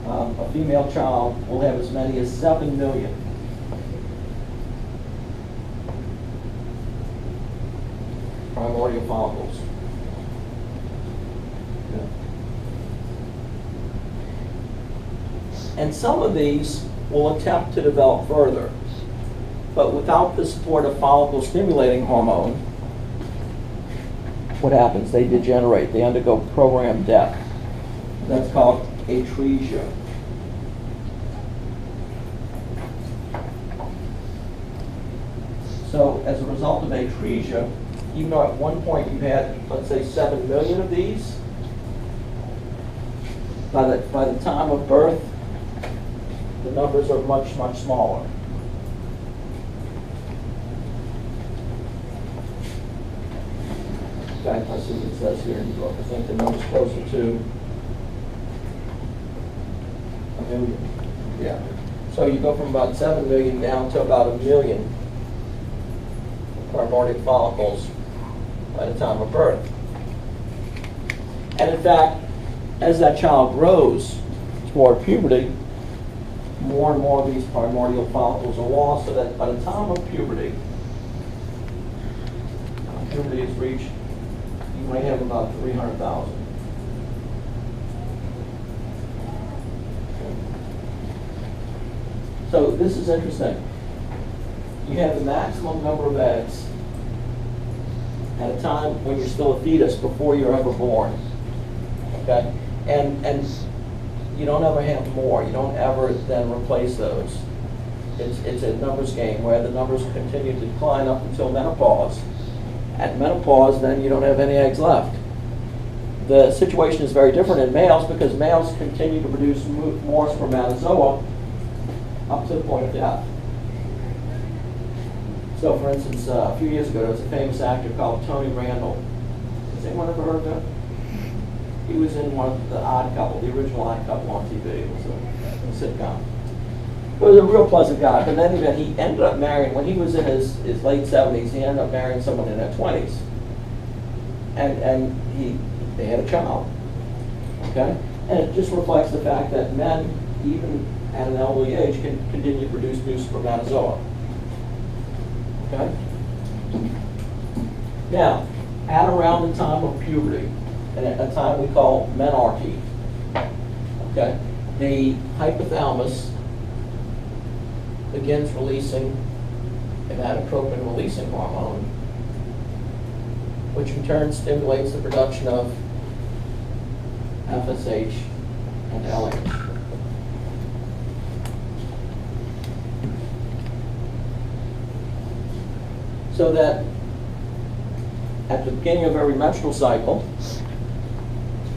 a female child will have as many as 7 million. Primordial follicles. And some of these will attempt to develop further, but without the support of follicle-stimulating hormone, what happens? They degenerate. They undergo programmed death. That's called atresia. So as a result of atresia, even though at one point you had, let's say, 7 million of these, by the time of birth, the numbers are much, much smaller. Okay, let's see what it says here in the book. I think the number's closer to 1 million. Yeah. So you go from about 7 million down to about 1 million primordial follicles by the time of birth. And in fact, as that child grows toward puberty, more and more of these primordial follicles are lost, so that by the time of puberty is reached, you might have about 300,000. So this is interesting. You have the maximum number of eggs at a time when you're still a fetus, before you're ever born. Okay? And you don't ever have more. You don't ever then replace those. It's a numbers game where the numbers continue to decline up until menopause. At menopause, then you don't have any eggs left. The situation is very different in males, because males continue to produce more spermatozoa up to the point of death. So, for instance, a few years ago, there was a famous actor called Tony Randall. Has anyone ever heard of him? He was in one of the Odd Couple, the original Odd Couple on TV. It was a sitcom. He was a real pleasant guy, but in any event, he ended up marrying, when he was in his late 70s, he ended up marrying someone in their 20s. And they had a child. Okay? And it just reflects the fact that men, even at an elderly age, can continue to produce new spermatozoa. Okay? Now, at around the time of puberty, and at a time we call menarche, okay, the hypothalamus begins releasing hematocropin-releasing hormone, which in turn stimulates the production of FSH and LH. So that at the beginning of every menstrual cycle,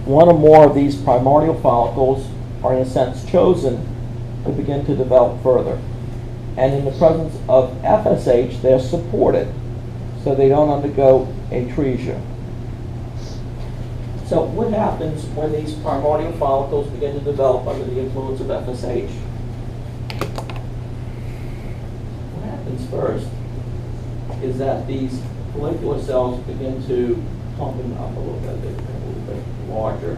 one or more of these primordial follicles are in a sense chosen to begin to develop further. And in the presence of FSH, they're supported so they don't undergo atresia. So what happens when these primordial follicles begin to develop under the influence of FSH? What happens first is that these follicular cells begin to plumpen up a little bit. They become a little bit larger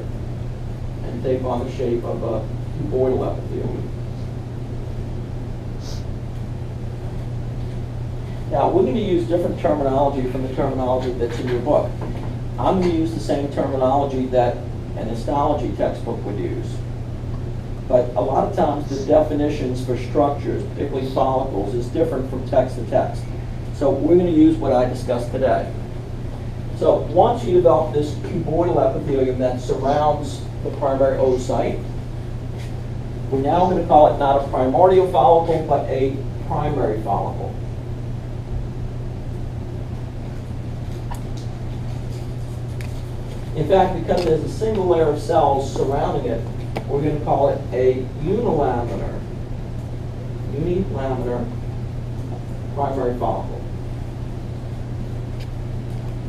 and take on the shape of a cuboidal epithelium. Now, we're going to use different terminology from the terminology that's in your book. I'm going to use the same terminology that an histology textbook would use. But a lot of times the definitions for structures, particularly follicles, is different from text to text. So we're going to use what I discussed today. So once you develop this cuboidal epithelium that surrounds the primary oocyte, we're now going to call it not a primordial follicle, but a primary follicle. In fact, because there's a single layer of cells surrounding it, we're going to call it a unilaminar primary follicle.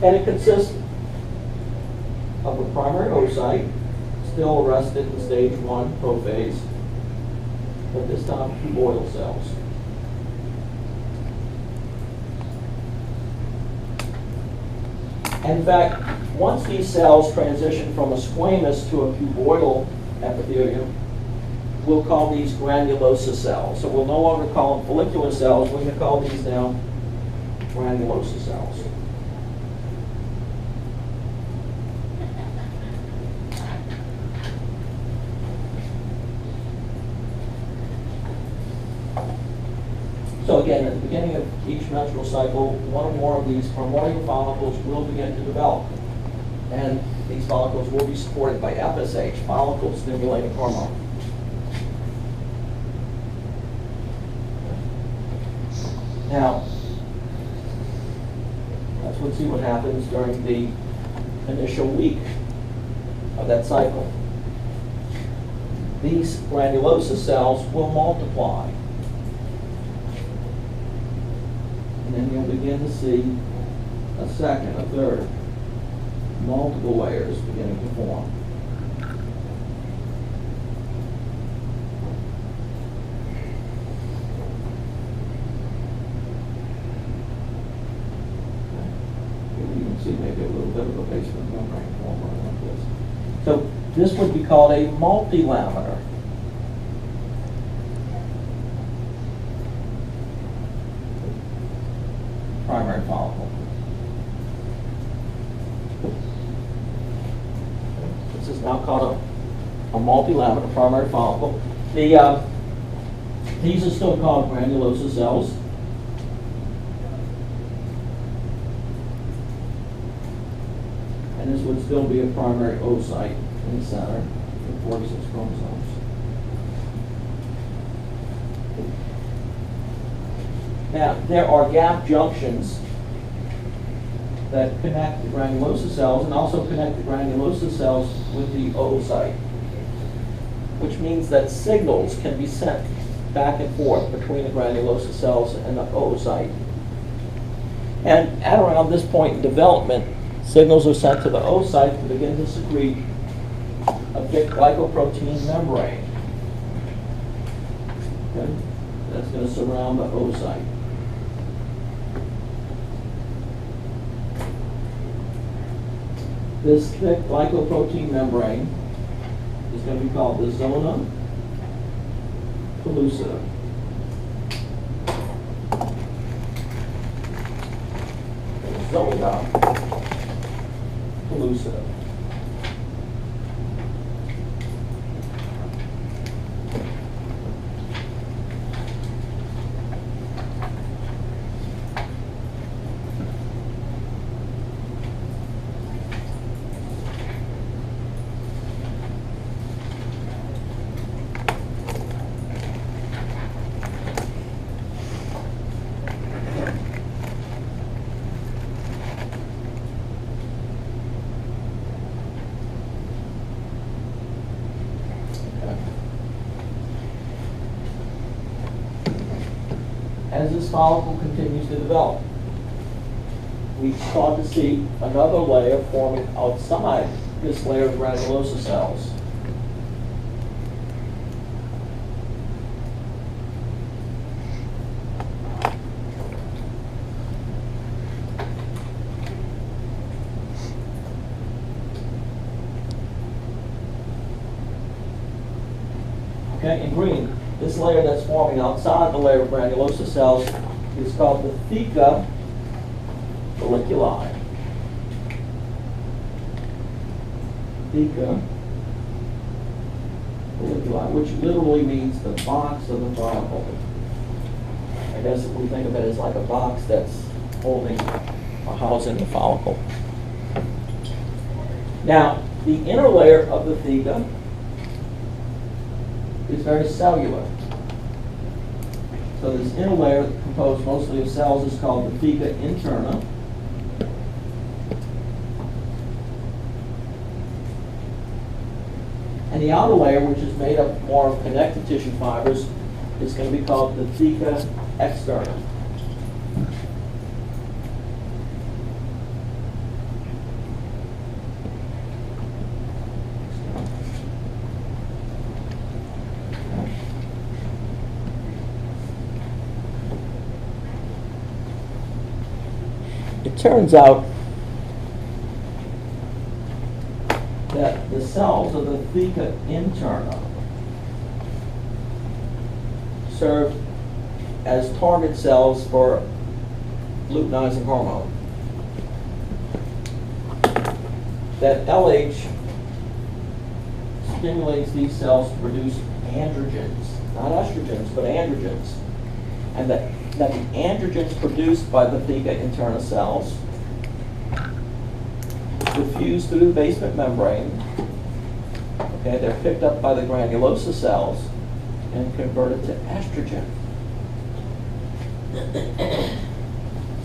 And it consists of a primary oocyte, still arrested in stage 1 prophase, but this time cuboidal cells. And in fact, once these cells transition from a squamous to a cuboidal epithelium, we'll call these granulosa cells. So we'll no longer call them follicular cells. We're going to call these now granulosa cells. So again, at the beginning of each menstrual cycle, one or more of these primordial follicles will begin to develop. And these follicles will be supported by FSH, follicle stimulating hormone. Now, let's see what happens during the initial week of that cycle. These granulosa cells will multiply. And then you'll begin to see a second, a third, multiple layers beginning to form. You can see maybe a little bit of a basement membrane form like this. So this would be called a multilaminar. Primary follicle. This is now called a multilaminar primary follicle. These are still called granulosa cells. And this would still be a primary oocyte in the center with 46 chromosomes. Now, there are gap junctions that connect the granulosa cells and also connect the granulosa cells with the oocyte, which means that signals can be sent back and forth between the granulosa cells and the oocyte. And at around this point in development, signals are sent to the oocyte to begin to secrete a thick glycoprotein membrane. Okay? That's going to surround the oocyte. This thick glycoprotein membrane is going to be called the zona pellucida. Zona pellucida. As this follicle continues to develop, we start to see another layer forming outside this layer of granulosa cells. Okay, in green, this layer that's forming outside the layer of granulosa cells is called the theca folliculi. Theca folliculi, which literally means the box of the follicle. I guess if we think of it as like a box that's holding or housing the follicle. Now, the inner layer of the theca is very cellular. So this inner layer, composed mostly of cells, is called the theca interna. And the outer layer, which is made up more of connective tissue fibers, is going to be called the theca externa. It turns out that the cells of the theca interna serve as target cells for luteinizing hormone. That LH stimulates these cells to produce androgens, not estrogens, but androgens. And that the androgens produced by the theca interna cells diffuse through the basement membrane. Okay, they're picked up by the granulosa cells and converted to estrogen.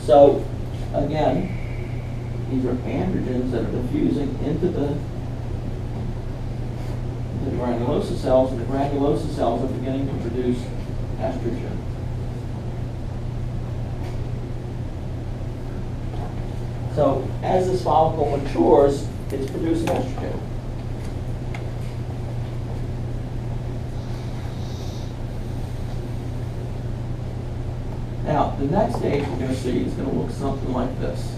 So, again, these are androgens that are diffusing into the granulosa cells, and the granulosa cells are beginning to produce estrogen. So, as this follicle matures, it's producing estrogen. Now, the next stage we're going to see is going to look something like this.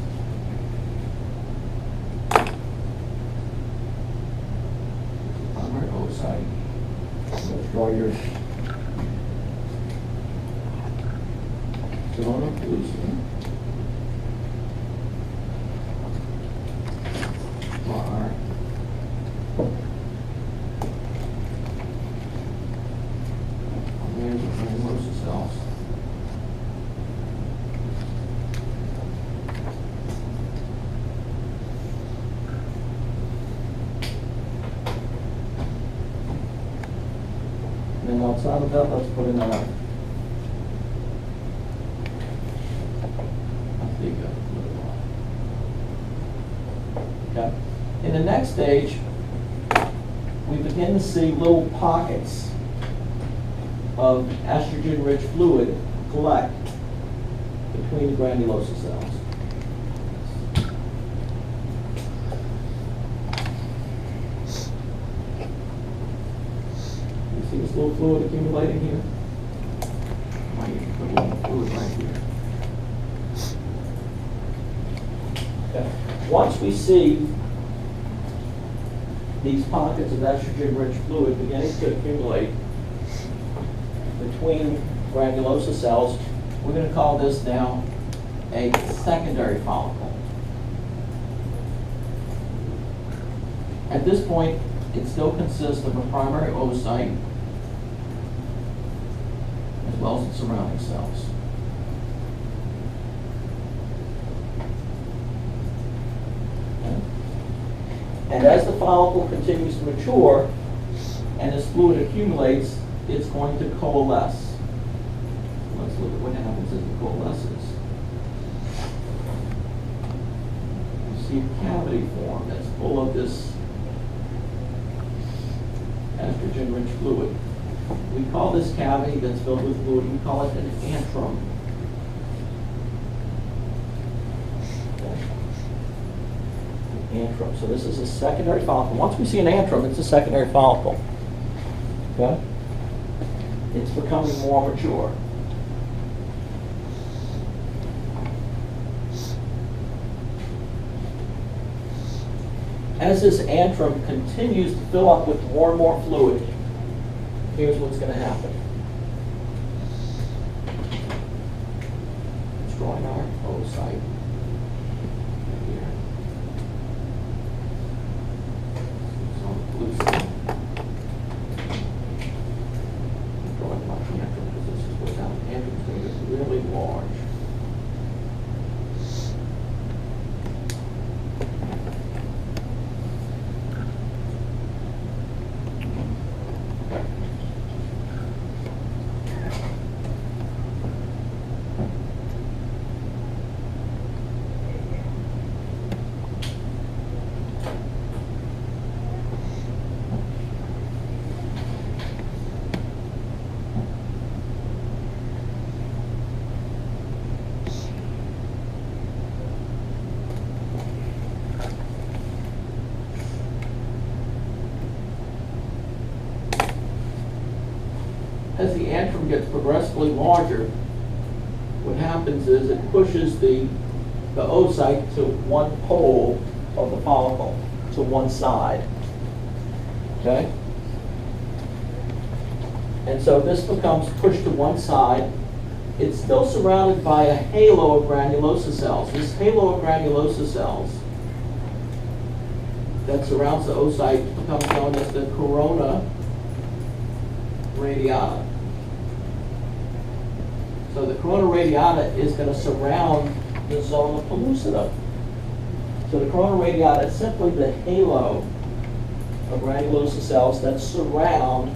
Primary oocyte. Let's draw your zone of leucine. There's the granulosa cells. And then outside of that, let's put in our okay. In the next stage, we begin to see little pockets of estrogen-rich fluid collect between the granulosa cells. You see this little fluid accumulating here? I might even put a little fluid right here. Okay. Once we see these pockets of estrogen-rich fluid beginning to accumulate between granulosa cells, we're going to call this now a secondary follicle. At this point, it still consists of a primary oocyte as well as its surrounding cells. And as the follicle continues to mature and this fluid accumulates, it's going to coalesce. Let's look at what happens as it coalesces. You see a cavity form that's full of this estrogen-rich fluid. We call this cavity that's filled with fluid, we call it an antrum. Antrum. So this is a secondary follicle. Once we see an antrum, it's a secondary follicle. Okay? It's becoming more mature. As this antrum continues to fill up with more and more fluid, here's what's going to happen. It's drawing our oocyte. Really large. As the antrum gets progressively larger, what happens is it pushes the oocyte to one pole of the follicle, to one side. Okay? And so this becomes pushed to one side. It's still surrounded by a halo of granulosa cells. This halo of granulosa cells that surrounds the oocyte becomes known as the corona radiata. So the corona radiata is going to surround the zona pellucida. So the corona radiata is simply the halo of granulosa cells that surround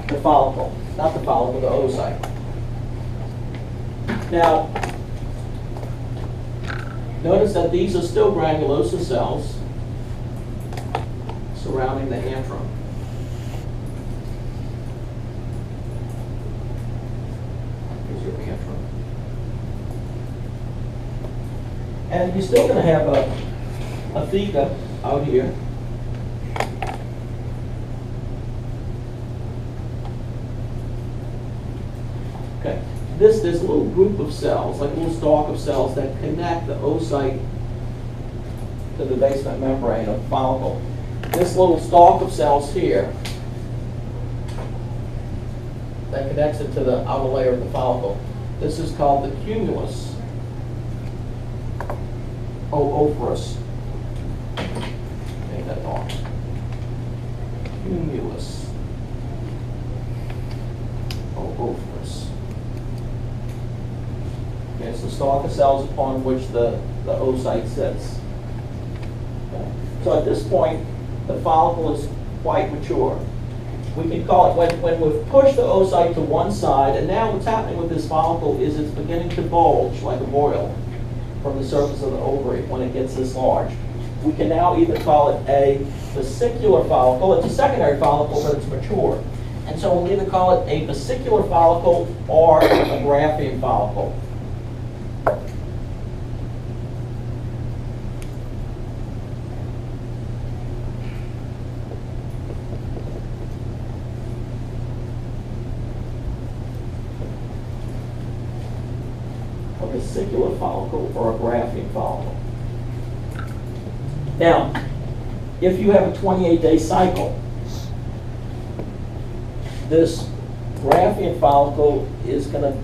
the follicle, not the follicle, the oocyte. Now, notice that these are still granulosa cells surrounding the antrum. Here's your antrum. And you're still going to have a theca out here. Okay. There's a little group of cells, like a little stalk of cells that connect the oocyte to the basement membrane of the follicle. This little stalk of cells here that connects it to the outer layer of the follicle. This is called the cumulus oophorus. Make that long. Cumulus oophorus. Okay, it's the stalk of cells upon which the oocyte sits. Okay. So at this point, the follicle is quite mature. We can call it, when we've pushed the oocyte to one side, and now what's happening with this follicle is it's beginning to bulge like a boil from the surface of the ovary when it gets this large. We can now either call it a vesicular follicle, it's a secondary follicle, but it's mature. And so we'll either call it a vesicular follicle or a Graafian follicle. A vesicular follicle or a Graafian follicle. Now, if you have a 28-day cycle, this Graafian follicle is going to